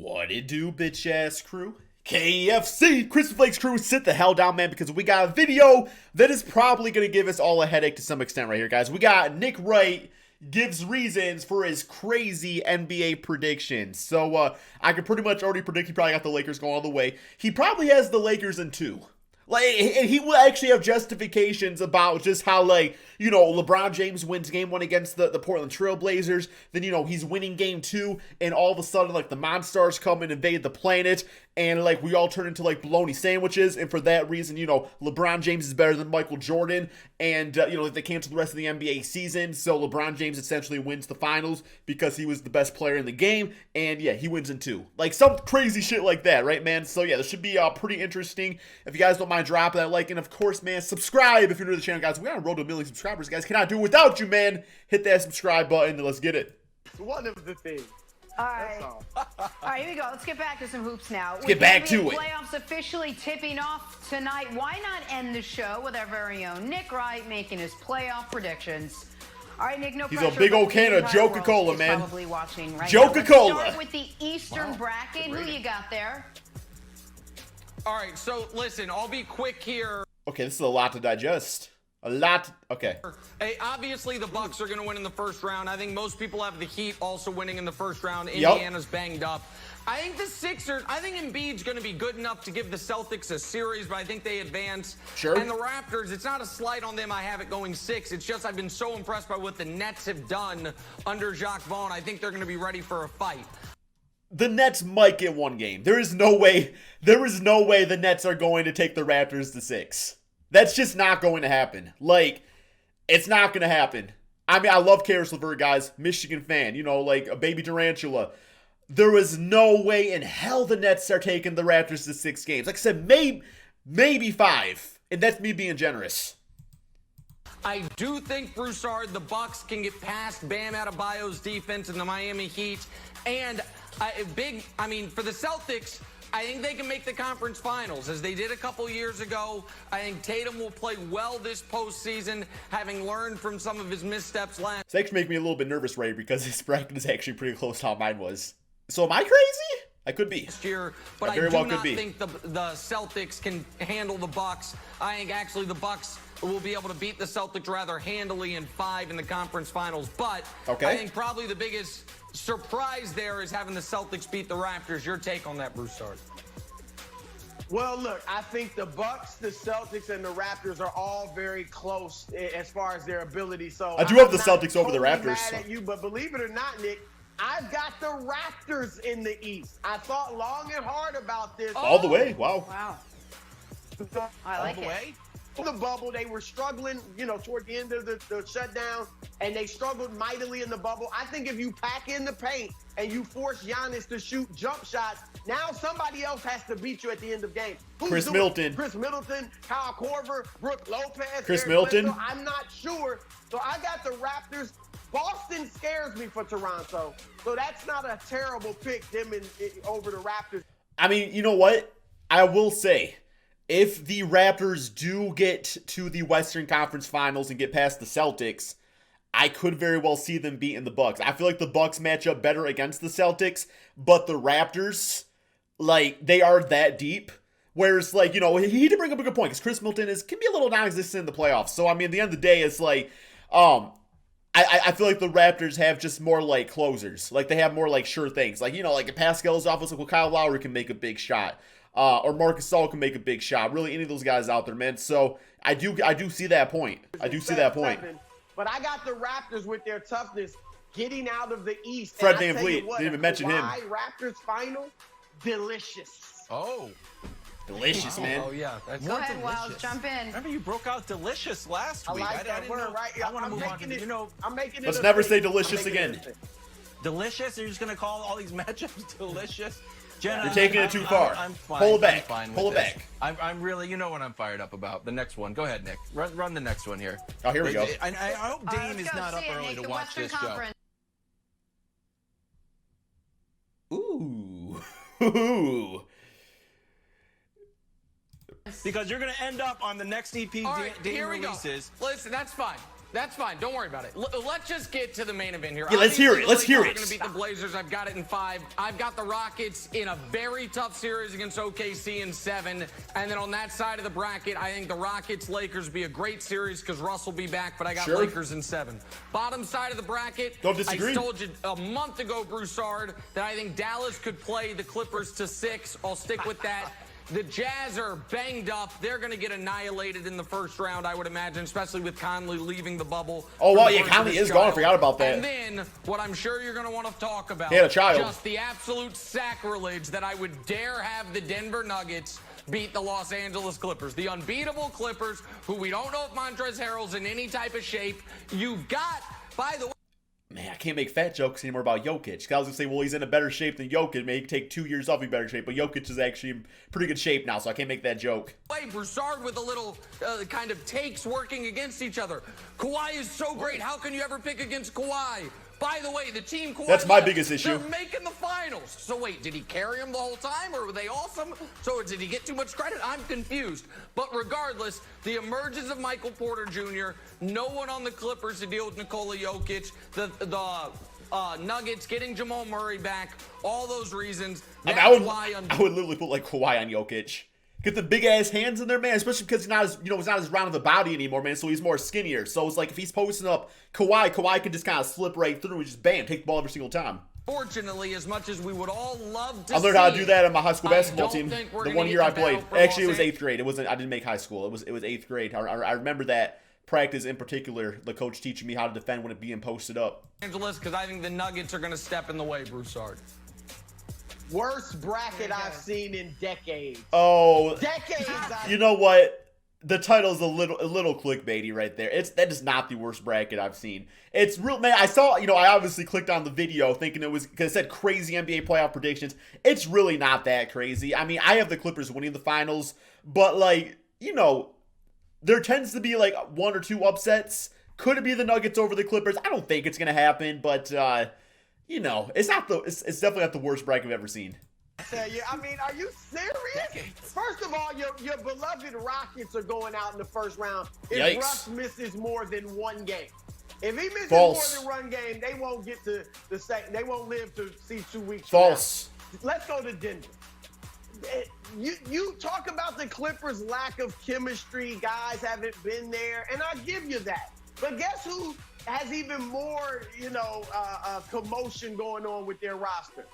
What it do, bitch ass crew? KFC, Crispy Flakes crew, sit the hell down, man, because we got a video that is probably going to give us all a headache to some extent right here, guys. We got Nick Wright gives reasons for his crazy NBA predictions. So, I could pretty much already predict he probably got the Lakers going all the way. He probably has the Lakers in 2. Like, and he will actually have justifications about just how, like, you know, LeBron James wins game 1 against the Portland Trail Blazers. Then, you know, he's winning game 2, and all of a sudden, like, the Monstars come and invade the planet, and, like, we all turn into, like, bologna sandwiches. And for that reason, you know, LeBron James is better than Michael Jordan. And, you know, they cancel the rest of the NBA season. So LeBron James essentially wins the finals because he was the best player in the game. And, yeah, he wins in 2. Like, some crazy shit like that, right, man? So, yeah, this should be pretty interesting. If you guys don't mind dropping that like, and of course, man, subscribe if you're new to the channel, guys. We're on a road to 1 million subscribers, guys. Cannot do it without you, man. Hit that subscribe button and let's get it. One of the things. All right. All right, here we go. Let's get back to some hoops now. Let's get back to it. Playoffs officially tipping off tonight. Why not end the show with our very own Nick Wright making his playoff predictions? All right, Nick, no pressure. He's a big old can of Coca-Cola, man. Probably watching right Coca-Cola. Now. Let's start with the Eastern bracket. Who you got there? All right, so listen, I'll be quick here. Okay, this is a lot to digest. A lot. Okay. Hey, obviously, the Bucks are going to win in the first round. I think most people have the Heat also winning in the first round. Indiana's banged up. I think the Sixers, I think Embiid's going to be good enough to give the Celtics a series, but I think they advance. Sure. And the Raptors, it's not a slight on them. I have it going 6. It's just I've been so impressed by what the Nets have done under Jacques Vaughn. I think they're going to be ready for a fight. The Nets might get 1 game. There is no way the Nets are going to take the Raptors to 6. That's just not going to happen. Like, it's not going to happen. I mean, I love Karis LeVert, guys. Michigan fan. You know, like a baby tarantula. There was no way in hell the Nets are taking the Raptors to 6 games. Like I said, maybe 5. And that's me being generous. I do think, Broussard, the Bucks can get past Bam Adebayo's defense and the Miami Heat. And I mean, for the Celtics, I think they can make the conference finals, as they did a couple years ago. I think Tatum will play well this postseason, having learned from some of his missteps last. This actually makes me a little bit nervous, Ray, because his bracket is actually pretty close to how mine was. So am I crazy? I could be. Year, but I do not think the Celtics can handle the Bucks. I think actually the Bucks will be able to beat the Celtics rather handily in 5 in the conference finals. But I think probably the biggest surprise there is having the Celtics beat the Raptors. Your take on that, Broussard? Well, look, I think the Bucks, the Celtics, and the Raptors are all very close as far as their ability. So I do have the Celtics over the Raptors. Mad at you, but believe it or not, Nick, I've got the Raptors in the East. I thought long and hard about this. All the way. Wow. Wow. I like it. Way. The bubble, they were struggling, you know, toward the end of the shutdown, and they struggled mightily in the bubble. I think if you pack in the paint and you force Giannis to shoot jump shots, now somebody else has to beat you at the end of game. Chris Middleton, Kyle Korver, Brooke Lopez. Chris Middleton. Bledsoe. I'm not sure. So I got the Raptors. Boston scares me for Toronto. So that's not a terrible pick, them over the Raptors. I mean, you know what? I will say, if the Raptors do get to the Western Conference Finals and get past the Celtics, I could very well see them beating the Bucks. I feel like the Bucks match up better against the Celtics, but the Raptors, like, they are that deep. Whereas, like, you know, he did bring up a good point, because Chris Middleton can be a little non-existent in the playoffs. So, I mean, at the end of the day, it's like, I feel like the Raptors have just more, like, closers. Like, they have more, like, sure things. Like, you know, like, if Pascal's off, it's like, well, Kyle Lowry can make a big shot. Or Marcus Gasol can make a big shot. Really, any of those guys out there, man. So, I do see that point. I do see that point. But I got the Raptors with their toughness getting out of the East. Fred VanVleet, didn't even mention him. Raptors final, delicious. Oh. Delicious, man. Oh, yeah. That's Go ahead, delicious. Wiles, jump in. Remember you broke out delicious last week. I like that word, right? I want to move on to it, I'm making it. Let's never say delicious again. Delicious? You're just going to call all these matchups delicious? Jenna, you're taking it too far. I'm fine. Pull it back. Pull it back. I'm really, you know what I'm fired up about. The next one. Go ahead, Nick. Run the next one here. Oh, here we go. I hope Dame is not up early to watch this show. Ooh. Because you're going to end up on the next EP All right, Dame here we releases. go. Listen, that's fine. That's fine. Don't worry about it. Let's just get to the main event here. Yeah, let's hear it. Let's hear it. I'm going to beat the Blazers. I've got it in 5. I've got the Rockets in a very tough series against OKC in 7. And then on that side of the bracket, I think the Rockets-Lakers be a great series because Russ will be back, but I got Lakers in 7. Bottom side of the bracket, don't disagree. I told you a month ago, Broussard, that I think Dallas could play the Clippers to 6. I'll stick with that. The Jazz are banged up. They're going to get annihilated in the first round, I would imagine, especially with Conley leaving the bubble. Oh, wow, yeah, Conley is gone. I forgot about that. And then, what I'm sure you're going to want to talk about, he had a child. Just the absolute sacrilege that I would dare have the Denver Nuggets beat the Los Angeles Clippers. The unbeatable Clippers, who we don't know if Montrezl Harrell's in any type of shape. You've got, by the way, man, I can't make fat jokes anymore about Jokic. I was going to say, well, he's in a better shape than Jokic. Maybe take 2 years off in better shape. But Jokic is actually in pretty good shape now, so I can't make that joke. Broussard with a little kind of takes working against each other. Kawhi is so great. How can you ever pick against Kawhi? By the way, the team Kawhi That's my biggest issue. They're making the finals. So wait, did he carry him the whole time, or were they awesome? So did he get too much credit? I'm confused. But regardless, the emergence of Michael Porter Jr., no one on the Clippers to deal with Nikola Jokic, the Nuggets getting Jamal Murray back, all those reasons. I would literally put like Kawhi on Jokic. Get the big ass hands in there, man. Especially because he's not as he's not as round of the body anymore, man. So he's more skinnier. So it's like if he's posting up Kawhi can just kind of slip right through and just bam, take the ball every single time. Fortunately, as much as we would all love to, I learned how to do that on my high school basketball team. The 1 year I played. Actually, it was 8th grade. It wasn't. I didn't make high school. It was 8th grade. I remember that practice in particular. The coach teaching me how to defend when it being posted up. Angeles, because I think the Nuggets are going to step in the way, Broussard. Worst bracket I've seen in decades. Oh, decades. You know what? The title's a little clickbaity right there. That is not the worst bracket I've seen. It's real, man. I saw, I obviously clicked on the video thinking it was because it said crazy NBA playoff predictions. It's really not that crazy. I mean, I have the Clippers winning the finals, but there tends to be like 1 or 2 upsets. Could it be the Nuggets over the Clippers? I don't think it's gonna happen, but it's definitely not the worst bracket I've ever seen. I mean, are you serious? First of all, your beloved Rockets are going out in the first round if Russ misses more than 1 game. If he misses more than 1 game, they won't get to the second. They won't live to see 2 weeks. False. Let's go to Denver. You talk about the Clippers' lack of chemistry. Guys haven't been there, and I give you that. But guess who has even more, commotion going on with their roster?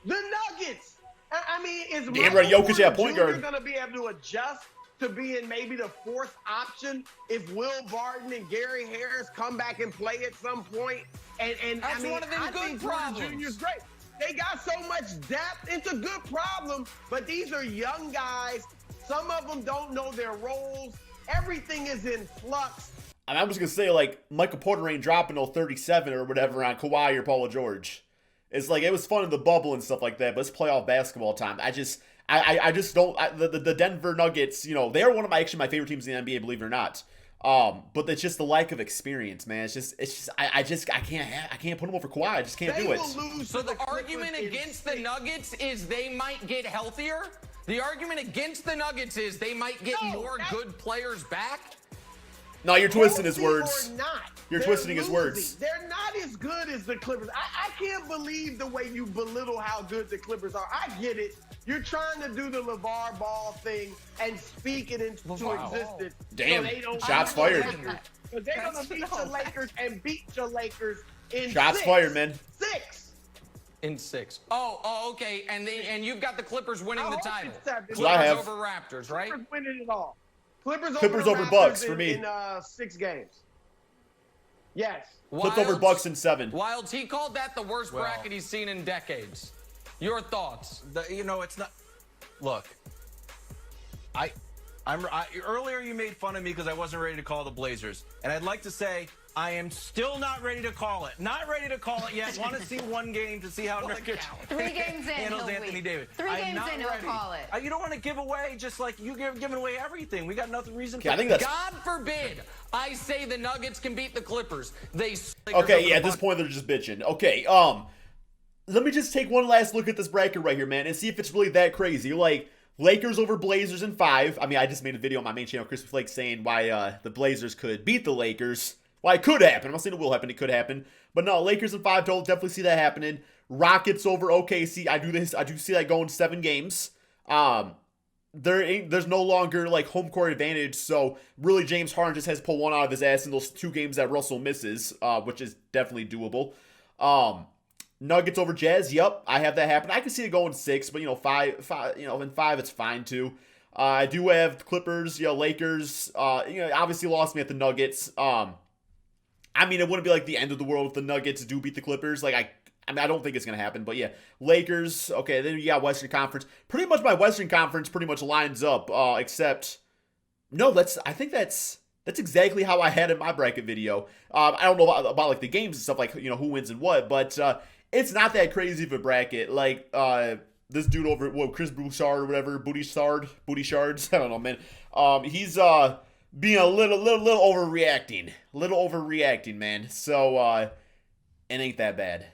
The Nuggets. I mean, is Michael Porter Jr. going to be able to adjust to being maybe the 4th option if Will Barton and Gary Harris come back and play at some point? And that's one of them good problems. Porter Jr. is great. They got so much depth. It's a good problem, but these are young guys. Some of them don't know their roles. Everything is in flux. I was going to say, Michael Porter ain't dropping no 37 or whatever on Kawhi or Paul George. It's it was fun in the bubble and stuff like that, but it's playoff basketball time. I just don't. The Denver Nuggets, they are one of my favorite teams in the NBA, believe it or not. But it's just the lack of experience, man. It's just I can't put them over Kawhi. I just can't do it. So the argument against the Nuggets is they might get healthier. The argument against the Nuggets is they might get more good players back. No, you're twisting his words. You're twisting his losing. words. They're not as good as the Clippers. I can't believe the way you belittle how good the Clippers are. I get it. You're trying to do the LeVar Ball thing and speak it into existence. Damn, so they don't shots fired. Because they're going to beat the Lakers and beat the Lakers in shots fired, man. 6. In 6. Oh, okay. And you've got the Clippers winning the title. Clippers over Raptors, right? Clippers winning it all. Clippers over Bucks for me. In 6 games. Yes. Clippers over Bucks in 7. Wilds, he called that the worst bracket he's seen in decades. Your thoughts? It's not. Look, earlier you made fun of me because I wasn't ready to call the Blazers, and I'd like to say I am still not ready to call it. Not ready to call it yet. Want to see 1 game to see how Nurkic 3 games in, handles Anthony Davis. 3 games in, he'll call it. You don't want to give away just like you giving away everything. We got nothing reason for. I think that's. God forbid I say the Nuggets can beat the Clippers. Okay, yeah. At this point, they're just bitching. Okay, let me just take one last look at this bracket right here, man, and see if it's really that crazy. Lakers over Blazers in 5. I mean, I just made a video on my main channel, Crispy Flake, saying why the Blazers could beat the Lakers. Well, it could happen. I'm not saying it will happen. It could happen. But no, Lakers in 5 total. Definitely see that happening. Rockets over OKC. I do see that going 7 games. There's no longer like home court advantage, so really James Harden just has to pull one out of his ass in those 2 games that Russell misses, which is definitely doable. Nuggets over Jazz, yep, I have that happen. I can see it going 6, but five, in 5 it's fine too. I do have Clippers, Lakers. Obviously lost me at the Nuggets. I mean, it wouldn't be like the end of the world if the Nuggets do beat the Clippers. Like I don't think it's going to happen, but yeah. Lakers, okay, then you got Western Conference. Pretty much my Western Conference pretty much lines up, except, no, I think that's exactly how I had in my bracket video. I don't know about like the games and stuff, like, who wins and what, but it's not that crazy of a bracket. Like, this dude over at, Chris Bouchard or whateve, Booty Shards, I don't know, man. He's being a little overreacting. Man. So, it ain't that bad.